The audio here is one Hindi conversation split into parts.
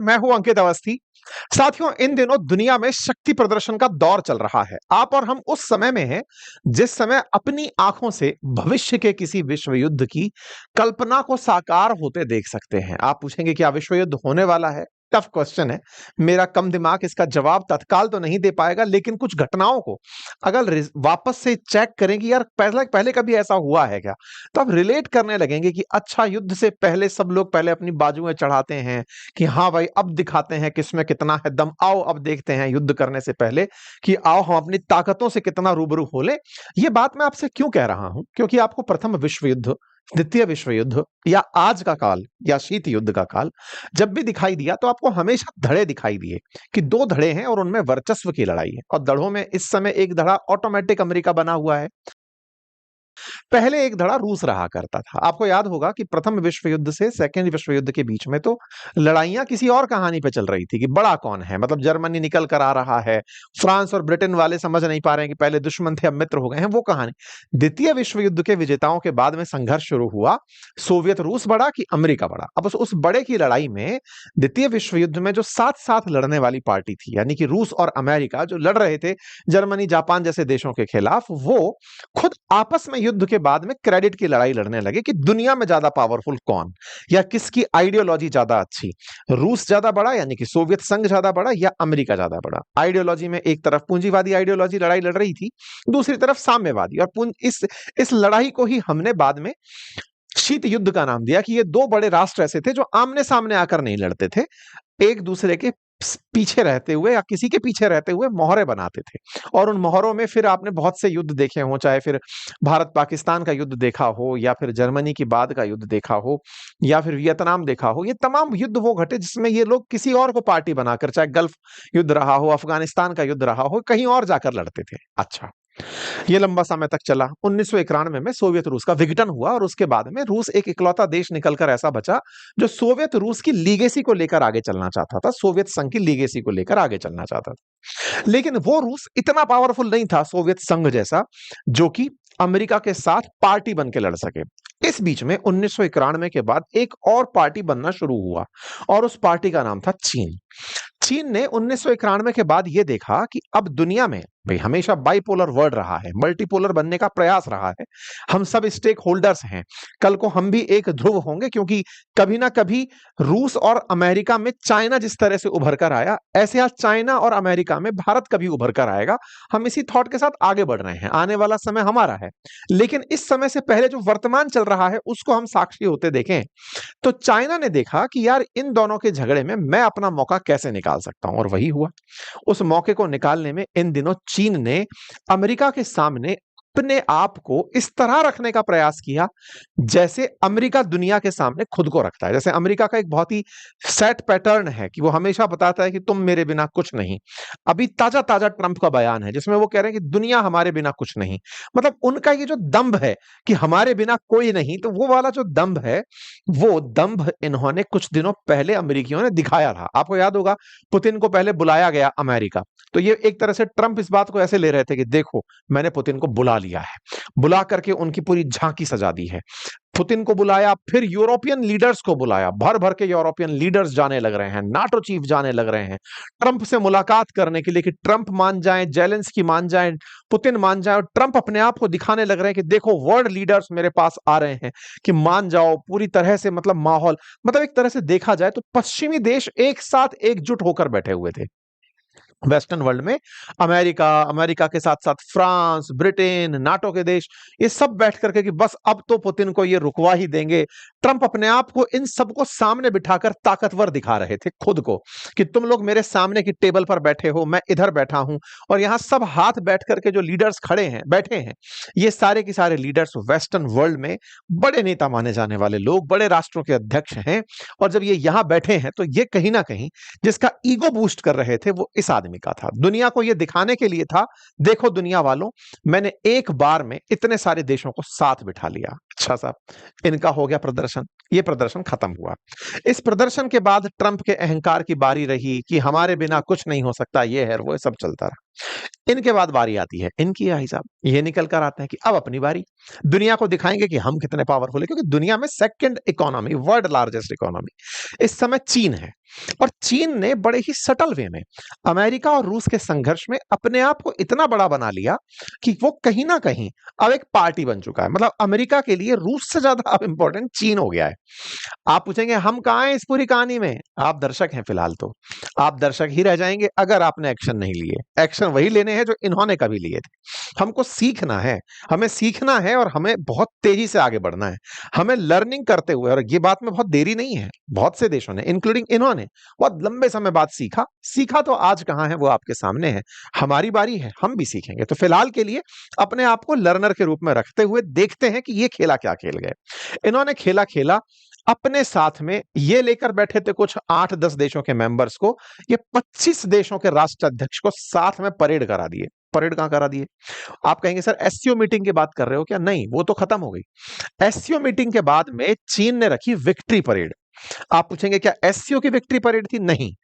मैं हूं अंकित अवस्थी। साथियों, इन दिनों दुनिया में शक्ति प्रदर्शन का दौर चल रहा है। आप और हम उस समय में हैं जिस समय अपनी आंखों से भविष्य के किसी विश्व युद्ध की कल्पना को साकार होते देख सकते हैं। आप पूछेंगे क्या विश्व युद्ध होने वाला है? टफ क्वेश्चन है। मेरा कम दिमाग इसका जवाब तत्काल तो नहीं दे पाएगा, लेकिन कुछ घटनाओं को अगर वापस से चेक करेंगे, यार पहले पहले कभी ऐसा हुआ है क्या, तो आप रिलेट करने लगेंगे कि अच्छा, युद्ध से पहले सब लोग पहले अपनी बाजुएं चढ़ाते हैं कि हाँ भाई, अब दिखाते हैं किसमें कितना है दम, आओ अब देखते हैं युद्ध करने से पहले कि आओ हम अपनी ताकतों से कितना रूबरू हो ले। ये बात मैं आपसे क्यों कह रहा हूं? क्योंकि आपको प्रथम विश्व युद्ध, द्वितीय विश्व युद्ध या आज का काल या शीत युद्ध का काल जब भी दिखाई दिया तो आपको हमेशा धड़े दिखाई दिए कि दो धड़े हैं और उनमें वर्चस्व की लड़ाई है। और धड़ों में इस समय एक धड़ा ऑटोमेटिक अमेरिका बना हुआ है, पहले एक धड़ा रूस रहा करता था। आपको याद होगा कि प्रथम विश्व युद्ध से सेकेंड विश्व युद्ध के बीच में तो लड़ाइयां किसी और कहानी पे चल रही थी कि बड़ा कौन है, मतलब जर्मनी निकल कर आ रहा है, फ्रांस और ब्रिटेन वाले समझ नहीं पा रहे हैं कि पहले दुश्मन थे अब मित्र हो गए हैं, वो कहानी। द्वितीय विश्व युद्ध के विजेताओं के बाद में संघर्ष शुरू हुआ, सोवियत रूस बढ़ा कि अमेरिका बढ़ा। अब उस बड़े की लड़ाई में द्वितीय विश्व युद्ध में जो साथ साथ लड़ने वाली पार्टी थी, यानी कि रूस और अमेरिका जो लड़ रहे थे जर्मनी जापान जैसे देशों के खिलाफ, वो खुद आपस में युद्ध के बाद में क्रेडिट की लड़ाई लड़ने लगे कि दुनिया में ज्यादा पावरफुल कौन, या किसकी आइडियोलॉजी ज्यादा अच्छी। रूस ज्यादा बड़ा यानी कि सोवियत संघ ज्यादा बड़ा या अमेरिका ज्यादा बड़ा। आइडियोलॉजी में एक तरफ पूंजीवादी आइडियोलॉजी लड़ाई लड़ रही थी, दूसरी तरफ साम्यवादी। और इस लड़ाई को ही हमने बाद में शीत युद्ध का नाम दिया कि ये दो बड़े राष्ट्र ऐसे थे जो आमने सामने आकर नहीं लड़ते थे, एक दूसरे के पीछे रहते हुए या किसी के पीछे रहते हुए मोहरे बनाते थे। और उन मोहरों में फिर आपने बहुत से युद्ध देखे हों, चाहे फिर भारत पाकिस्तान का युद्ध देखा हो, या फिर जर्मनी की बाद का युद्ध देखा हो, या फिर वियतनाम देखा हो। ये तमाम युद्ध वो घटे जिसमें ये लोग किसी और को पार्टी बनाकर, चाहे गल्फ युद्ध रहा हो, अफगानिस्तान का युद्ध रहा हो, कहीं और जाकर लड़ते थे। अच्छा, ये लंबा समय तक चला। 1991 में सोवियत रूस का विघटन हुआ और उसके बाद में रूस एक इकलौता देश निकलकर ऐसा बचा जो सोवियत रूस की लीगेसी को लेकर आगे चलना चाहता था, सोवियत संघ की लीगेसी को लेकर आगे चलना चाहता था। लेकिन वो रूस इतना पावरफुल नहीं था सोवियत संघ जैसा, जो कि अमेरिका के साथ पार्टी बन के लड़ सके। इस बीच में 1991 के बाद एक और पार्टी बनना शुरू हुआ और उस पार्टी का नाम था चीन। चीन ने 1991 के बाद यह देखा कि अब दुनिया में भाई हमेशा बाइपोलर वर्ल्ड रहा है, मल्टीपोलर बनने का प्रयास रहा है, हम सब स्टेक होल्डर्स हैं, कल को हम भी एक ध्रुव होंगे, क्योंकि कभी ना कभी रूस और अमेरिका में चाइना जिस तरह से उभर कर आया, ऐसे आज चाइना और अमेरिका में भारत कभी उभर कर आएगा। हम इसी थॉट के साथ आगे बढ़ रहे हैं, आने वाला समय हमारा है। लेकिन इस समय से पहले जो वर्तमान चल रहा है उसको हम साक्षी होते देखें तो चाइना ने देखा कि यार इन दोनों के झगड़े में मैं अपना मौका कैसे निकाल सकता हूं, और वही हुआ। उस मौके को निकालने में इन दिनों चीन ने अमेरिका के सामने अपने आप को इस तरह रखने का प्रयास किया जैसे अमेरिका दुनिया के सामने खुद को रखता है। जैसे अमेरिका का एक बहुत ही सेट पैटर्न है कि वो हमेशा बताता है कि तुम मेरे बिना कुछ नहीं। अभी ताजा ताजा ट्रंप का बयान है जिसमें वो कह रहे हैं कि दुनिया हमारे बिना कुछ नहीं। मतलब उनका ये जो दंभ है कि हमारे बिना कोई नहीं, तो वो वाला जो दंभ है, वो दंभ इन्होंने कुछ दिनों पहले अमेरिकियों ने दिखाया था। आपको याद होगा, पुतिन को पहले बुलाया गया अमेरिका, तो ये एक तरह से ट्रंप इस बात को ऐसे ले रहे थे कि देखो मैंने पुतिन को बुला लिया है, बुला करके उनकी पूरी झांकी सजा दी है। पुतिन को बुलाया, फिर यूरोपियन लीडर्स को बुलाया, भर भर के यूरोपियन लीडर्स जाने लग रहे हैं, नाटो चीफ जाने लग रहे हैं ट्रंप से मुलाकात करने के लिए कि ट्रंप मान जाएं, जेलेंस्की मान जाएं, पुतिन मान जाएं। और ट्रंप अपने आप को दिखाने लग रहे हैं कि देखो वर्ल्ड लीडर्स मेरे पास आ रहे हैं कि मान जाओ पूरी तरह से। मतलब माहौल, मतलब एक तरह से देखा जाए तो पश्चिमी देश एक साथ एकजुट होकर बैठे हुए थे वेस्टर्न वर्ल्ड में। अमेरिका, अमेरिका के साथ साथ फ्रांस, ब्रिटेन, नाटो के देश, ये सब बैठ करके कि बस अब तो पुतिन को ये रुकवा ही देंगे। ट्रंप अपने आप को इन सबको सामने बिठाकर ताकतवर दिखा रहे थे खुद को कि तुम लोग मेरे सामने की टेबल पर बैठे हो, मैं इधर बैठा हूं। और यहां सब हाथ बैठ करके जो लीडर्स खड़े हैं, बैठे हैं, ये सारे के सारे लीडर्स वेस्टर्न वर्ल्ड में बड़े नेता माने जाने वाले लोग, बड़े राष्ट्रों के अध्यक्ष हैं। और जब ये यहां बैठे हैं तो ये कहीं ना कहीं जिसका ईगो बूस्ट कर रहे थे वो इस आदमी का था। दुनिया को यह दिखाने के लिए था, देखो दुनिया वालों, मैंने एक बार में इतने सारे देशों को साथ बिठा लिया। अच्छा साहब, इनका हो गया प्रदर्शन, ये प्रदर्शन खत्म हुआ। इस प्रदर्शन के बाद ट्रंप के अहंकार की बारी रही कि हमारे बिना कुछ नहीं हो सकता, ये है वो सब चलता रहा। इनके बाद बारी आती है इनकी। भाई साहब ये निकल कर आते हैं कि अब अपनी बारी, दुनिया को दिखाएंगे कि हम कितने पावरफुल है, क्योंकि दुनिया में second economy, world largest economy इस समय चीन है। और चीन ने बड़े ही सटल वे में अमेरिका और रूस के संघर्ष में अपने आप को इतना बड़ा बना लिया कि वो कहीं ना कहीं अब एक पार्टी बन चुका है। मतलब अमेरिका के लिए रूस से ज्यादा अब इंपॉर्टेंट चीन हो गया है। आप पूछेंगे हम कहाँ हैं इस पूरी कहानी में? आप दर्शक हैं फिलहाल, तो आप दर्शक ही रह जाएंगे अगर आपने एक्शन नहीं लिए। एक्शन वही लेने हैं जो इन्होंने कभी लिए थे। हमको सीखना है, हमें सीखना है और हमें बहुत तेजी से आगे बढ़ना है। हमें लर्निंग करते हुए, और ये बात में बहुत देरी नहीं है, बहुत से देशों ने इंक्लूडिंग इन्होंने बहुत लंबे समय बाद सीखा। सीखा तो आज कहां है वो आपके सामने है। हमारी बारी है, हम भी सीखेंगे। तो फिलहाल के लिए अपने आप को लर्नर के रूप में रखते हुए देखते हैं कि ये खेला क्या खेल गए। इन्होंने खेला खेला अपने साथ में ये लेकर बैठे थे कुछ 8-10 देशों के मेंबर्स को, ये 25 देशों के राष्ट्राध्यक्ष को साथ में परेड करा दिए। परेड कहां करा दिए? आप कहेंगे सर एससीओ मीटिंग की बात कर रहे हो क्या? नहीं, वो तो खत्म हो गई। एससीओ मीटिंग के बाद में चीन ने रखी विक्ट्री परेड। आप पूछेंगे क्या एससीओ की विक्ट्री परेड थी? नहीं,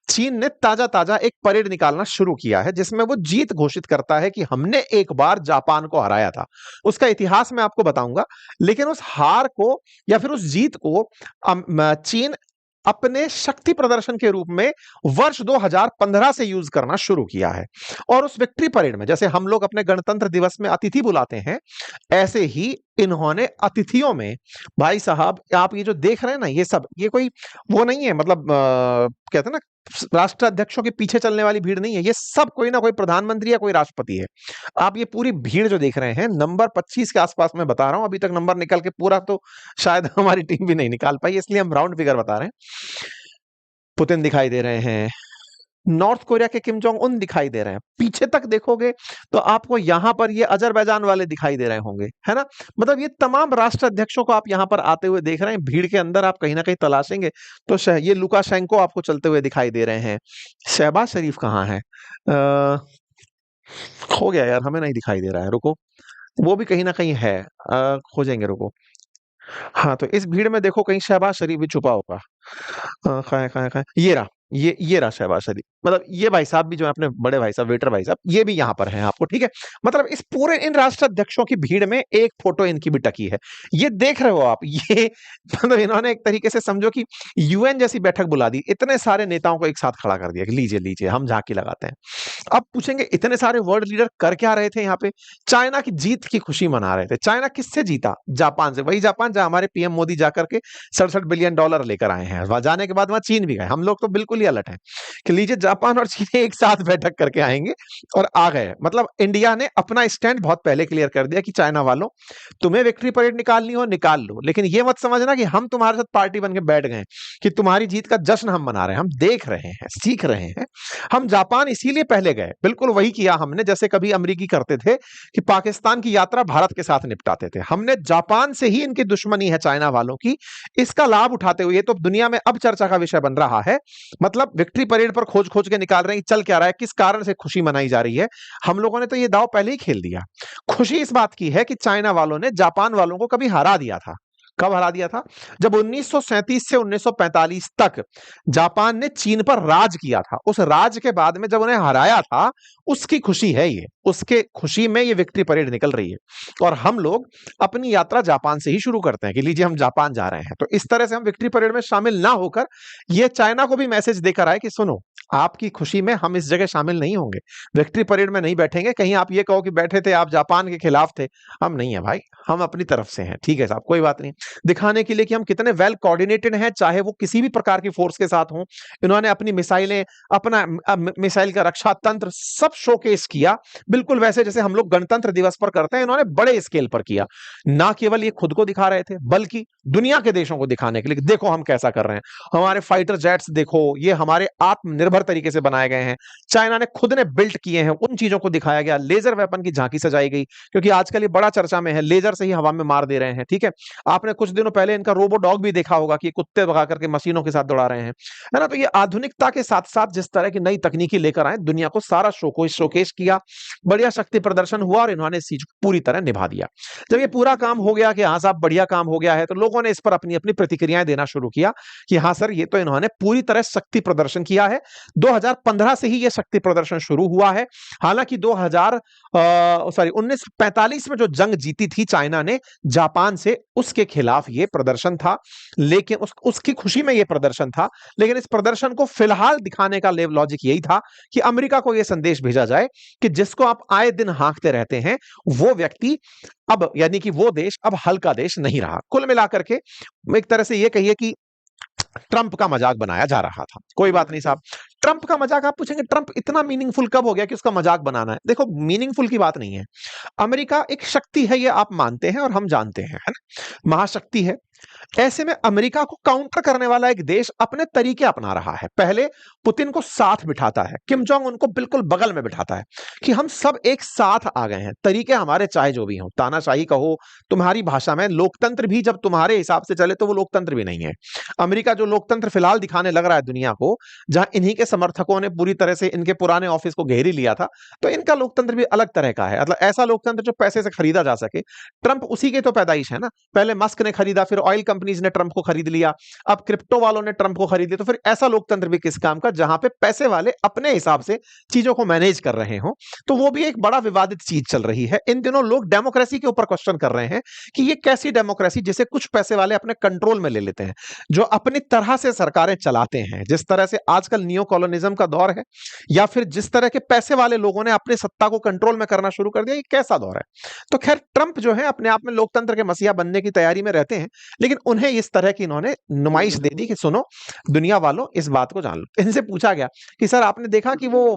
चीन ने ताजा ताजा एक परेड निकालना शुरू किया है जिसमें वो जीत घोषित करता है कि हमने एक बार जापान को हराया था। उसका इतिहास मैं आपको बताऊंगा, लेकिन उस हार को या फिर उस जीत को चीन अपने शक्ति प्रदर्शन के रूप में वर्ष 2015 से यूज करना शुरू किया है। और उस विक्ट्री परेड में जैसे हम लोग अपने गणतंत्र दिवस में अतिथि बुलाते हैं, ऐसे ही इन्होंने अतिथियों में, भाई साहब आप ये जो देख रहे हैं ना, ये सब ये कोई वो नहीं है, मतलब कहते हैं ना राष्ट्राध्यक्षों के पीछे चलने वाली भीड़ नहीं है। ये सब कोई ना कोई प्रधानमंत्री या कोई राष्ट्रपति है। आप ये पूरी भीड़ जो देख रहे हैं, नंबर 25 के आसपास मैं बता रहा हूं। अभी तक नंबर निकल के पूरा तो शायद हमारी टीम भी नहीं निकाल पाई, इसलिए हम राउंड फिगर बता रहे हैं। पुतिन दिखाई दे रहे हैं, नॉर्थ कोरिया के किम जोंग उन दिखाई दे रहे हैं। पीछे तक देखोगे तो आपको यहां पर ये अजरबैजान वाले दिखाई दे रहे होंगे, है ना? मतलब ये तमाम राष्ट्राध्यक्षों को आप यहां पर आते हुए देख रहे हैं। भीड़ के अंदर आप कहीं ना कहीं तलाशेंगे तो ये लुकाशेंको आपको चलते हुए दिखाई दे रहे हैं। शहबाज शरीफ कहाँ है? खो गया यार, हमें नहीं दिखाई दे रहा है, रुको, वो भी कहीं ना कहीं है, खोजेंगे, रुको। हाँ, तो इस भीड़ में देखो कहीं शहबाज शरीफ भी छुपा होगा। खाए खाए खाए, ये रहा, ये रहा शहबाज शरीफ। मतलब ये भाई साहब भी जो है अपने बड़े भाई साहब, वेटर भाई साहब, ये भी यहाँ पर हैं आपको, ठीक है? मतलब इस पूरे इन राष्ट्राध्यक्षों की भीड़ में एक फोटो इनकी भी टकी है। ये देख रहे हो आप, ये मतलब इन्होंने एक तरीके से समझो कि यूएन जैसी बैठक बुला दी, इतने सारे नेताओं को एक साथ खड़ा कर दिया कि लीजिए लीजिए हम झांकी लगाते हैं। अब पूछेंगे इतने सारे वर्ल्ड लीडर कर क्या रहे थे यहाँ पे? चाइना की जीत की खुशी मना रहे थे। चाइना किससे जीता? जापान से। वही जापान जहां हमारे पीएम मोदी जाकर के $67 बिलियन लेकर आए हैं। वहां जाने के बाद वहां चीन भी गए। हम लोग तो बिल्कुल ही अलर्ट हैं कि लीजिए जापान और चीन एक साथ बैठक करके आएंगे और आ गए। मतलब इंडिया ने अपना स्टैंड बहुत पहले क्लियर कर दिया कि चाइना वालों, तुम्हें विक्ट्री परेड निकालनी हो निकाल लो, लेकिन ये मत समझना कि हम तुम्हारे साथ पार्टी बन के बैठ गए कि तुम्हारी जीत का जश्न हम मना रहे हैं। हम देख रहे हैं, सीख रहे हैं। हम जापान इसीलिए पहले गए, बिल्कुल वही किया हमने जैसे कभी अमेरिकी करते थे कि पाकिस्तान की यात्रा भारत के साथ निपटाते थे। हमने जापान से ही इनकी दुश्मनी है चाइना वालों की, इसका लाभ उठाते हुए तो दुनिया में अब चर्चा का विषय बन रहा है। मतलब विक्ट्री परेड पर खोज खोज के निकाल रहे हैं चल क्या रहा है, किस कारण से खुशी मनाई जा रही है। हम लोगों ने तो ये दांव पहले ही खेल दिया। खुशी इस बात की है कि चाइना वालों ने जापान वालों को कभी हरा दिया था। कब हरा दिया था? जब 1937 से 1945 तक जापान ने चीन पर राज किया था। उस राज के बाद में जब उन्हें हराया था, उसकी खुशी है ये, उसके खुशी में ये विक्ट्री परेड निकल रही है। और हम लोग अपनी यात्रा जापान से ही शुरू करते हैं कि लीजिए हम जापान जा रहे हैं। तो इस तरह से हम विक्ट्री परेड में शामिल ना होकर ये चाइना को भी मैसेज देकर आए कि सुनो, आपकी खुशी में हम इस जगह शामिल नहीं होंगे, विक्ट्री परेड में नहीं बैठेंगे। कहीं आप ये कहो कि बैठे थे आप जापान के खिलाफ थे, हम नहीं है भाई, हम अपनी तरफ से हैं। ठीक है साहब, कोई बात नहीं। दिखाने के लिए कि हम कितने वेल कोऑर्डिनेटेड हैं, चाहे वो किसी भी प्रकार की फोर्स के साथ हों। इन्होंने अपनी मिसाइलें, अपना मिसाइल का रक्षा तंत्र सब शोकेस किया, बिल्कुल वैसे जैसे हम लोग गणतंत्र दिवस पर करते हैं। इन्होंने बड़े स्केल पर किया। ना केवल ये खुद को दिखा रहे थे, बल्कि दुनिया के देशों को दिखाने के लिए देखो हम कैसा कर रहे हैं। हमारे फाइटर जेट्स देखो, ये हमारे आत्मनिर्भर तरीके से बनाए गए हैं, चाइना ने खुद ने बिल्ट किए हैं। उन चीजों को दिखाया गया। लेजर वेपन की झांकी सजाई गई, क्योंकि आजकल ये बड़ा चर्चा में है, लेजर से ही हवा में मार दे रहे हैं। ठीक है, आपने कुछ दिनों पहले इनका रोबो डॉग भी देखा होगा कि कुत्ते भगा करके मशीनों के साथ दौड़ा रहे हैं, है ना? तो ये आधुनिकता के साथ साथ जिस तरह की नई तकनीकी लेकर आए, दुनिया को सारा शोकेश किया, बढ़िया शक्ति प्रदर्शन हुआ और इन्होंने इस चीज को पूरी तरह निभा दिया। जब ये पूरा काम हो गया कि हाँ साहब बढ़िया काम हो गया है, तो लोगों ने इस पर अपनी अपनी प्रतिक्रियाएं देना शुरू किया कि हाँ सर, ये तो इन्होंने पूरी तरह शक्ति प्रदर्शन किया है। 2015 से ही ये शक्ति प्रदर्शन शुरू हुआ है। हालांकि 1945 में जो जंग जीती थी चाइना चाइना ने जापान से उसके खिलाफ ये प्रदर्शन था, लेकिन उसकी खुशी में ये प्रदर्शन था। लेकिन इस प्रदर्शन को फिलहाल दिखाने का लॉजिक यही था कि अमेरिका को यह संदेश भेजा जाए कि जिसको आप आए दिन हाँकते रहते हैं, वो व्यक्ति अब, यानी कि वो देश अब हल्का देश नहीं रहा। कुल मिलाकर के एक तरह से ये कहिए कि ट्रंप का मजाक बनाया जा रहा था। कोई बात नहीं साहब, ट्रंप का मजाक, आप पूछेंगे ट्रंप इतना मीनिंगफुल कब हो गया कि उसका मजाक बनाना है? देखो, मीनिंगफुल की बात नहीं है। अमेरिका एक शक्ति है, ये आप मानते हैं और हम जानते हैं, है ना, महाशक्ति है। ऐसे में अमेरिका को काउंटर करने वाला एक देश अपने तरीके अपना रहा है। पहले पुतिन को साथ बिठाता है, किम जोंग उनको बिल्कुल बगल में बिठाता है कि हम सब एक साथ आ गए हैं। तरीके हमारे चाहे जो भी हों, तानाशाही कहो, तुम्हारी भाषा में लोकतंत्र भी जब तुम्हारे हिसाब से चले तो वो लोकतंत्र भी नहीं है। अमेरिका जो लोकतंत्र फिलहाल दिखाने लग रहा है दुनिया को, जहां इन्हीं के समर्थकों ने पूरी तरह से इनके पुराने ऑफिस को घेर ही लिया था, तो इनका लोकतंत्र भी अलग तरह का है। मतलब ऐसा लोकतंत्र जो पैसे से खरीदा जा सके। ट्रंप उसी के तो पैदाइश है ना। पहले मस्क ने खरीदा, फिर ऑयल कंपनीज ने ट्रंप को खरीद लिया, अब क्रिप्टो वालों ने ट्रंप को खरीद लिया। तो फिर ऐसा लोकतंत्र भी किस काम का जहां पे पैसे वाले अपने हिसाब से चीजों को मैनेज कर रहे हो? तो वो भी एक बड़ा विवादित चीज चल रही है। इन दिनों लोग डेमोक्रेसी के ऊपर क्वेश्चन कर रहे हैं कि ये कैसी डेमोक्रेसी जिसे कुछ पैसे वाले अपने कंट्रोल में ले लेते हैं, जो अपनी तरह से सरकारें चलाते हैं। जिस तरह से आजकल नियो कॉलोनिज्म का दौर है, या फिर जिस तरह के पैसे वाले लोगों ने अपनी सत्ता को कंट्रोल में करना शुरू कर दिया, ये कैसा दौर है? तो खैर, ट्रंप जो है अपने आप में लोकतंत्र के मसीहा बनने की तैयारी में रहते हैं, लेकिन उन्हें इस तरह की इन्होंने नुमाइश दे दी कि सुनो दुनिया वालों, इस बात को जान लो। इनसे पूछा गया कि सर आपने देखा कि वो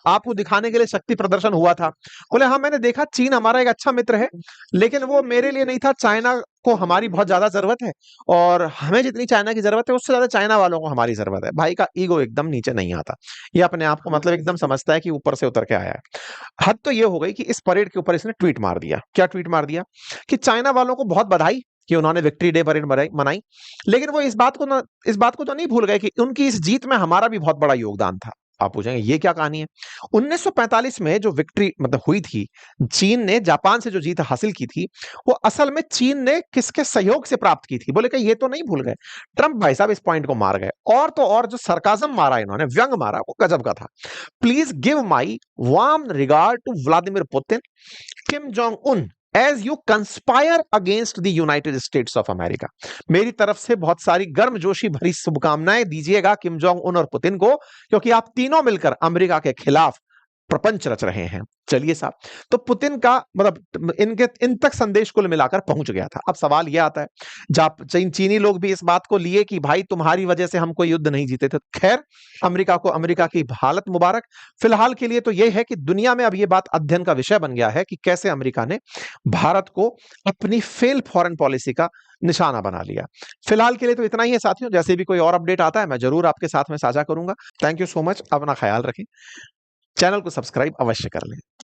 आपको दिखाने के लिए शक्ति प्रदर्शन हुआ था? बोले हाँ मैंने देखा, चीन हमारा एक अच्छा मित्र है, लेकिन वो मेरे लिए नहीं था। चाइना को हमारी बहुत ज्यादा जरूरत है, और हमें जितनी चाइना की जरूरत है उससे ज्यादा चाइना वालों को हमारी जरूरत है। भाई का ईगो एकदम नीचे नहीं आता, ये अपने आप को मतलब एकदम समझता है कि ऊपर से उतर के आया है। हद तो ये हो गई कि इस परेड के ऊपर इसने ट्वीट मार दिया। क्या ट्वीट मार दिया? कि चाइना वालों को बहुत बधाई कि उन्होंने विक्ट्री डे परेड मनाई, लेकिन वो इस बात को तो नहीं भूल गए कि उनकी इस जीत में हमारा भी बहुत बड़ा योगदान था। आप पूछेंगे ये क्या कहानी है? 1945 में जो विक्ट्री मतलब हुई थी, चीन ने जापान से जो जीत हासिल की थी, वो असल में चीन ने किसके सहयोग से प्राप्त की थी? बोले कि ये तो नहीं भूल गए। ट्रंप भाई साहब इस पॉइंट को मार गए। और तो और जो सरकाजम मारा इन्होंने, व्यंग मारा, वो गजब का था। Please give my warm regard to Vladimir Putin, Kim Jong Un, as you conspire against the United States of America. मेरी तरफ से बहुत सारी गर्मजोशी भरी शुभकामनाएं दीजिएगा किम जोंग उन और पुतिन को, क्योंकि आप तीनों मिलकर अमेरिका के खिलाफ प्रपंच रच रहे हैं। चलिए साहब, तो पुतिन का मतलब इन तक संदेश कुल मिलाकर पहुंच गया था। अब सवाल यह आता है, चीनी लोग भी इस बात को लिए कि भाई तुम्हारी वजह से हम कोई युद्ध नहीं जीते थे। खैर, अमेरिका को अमेरिका की हालत मुबारक। फिलहाल के लिए तो यह है कि दुनिया में अब यह बात अध्ययन का विषय बन गया है कि कैसे अमेरिका ने भारत को अपनी फेल फॉरेन पॉलिसी का निशाना बना लिया। फिलहाल के लिए तो इतना ही है साथियों। जैसे भी कोई और अपडेट आता है मैं जरूर आपके साथ में साझा करूंगा। Thank you so much. अपना ख्याल रखें। चैनल को सब्सक्राइब अवश्य कर लें।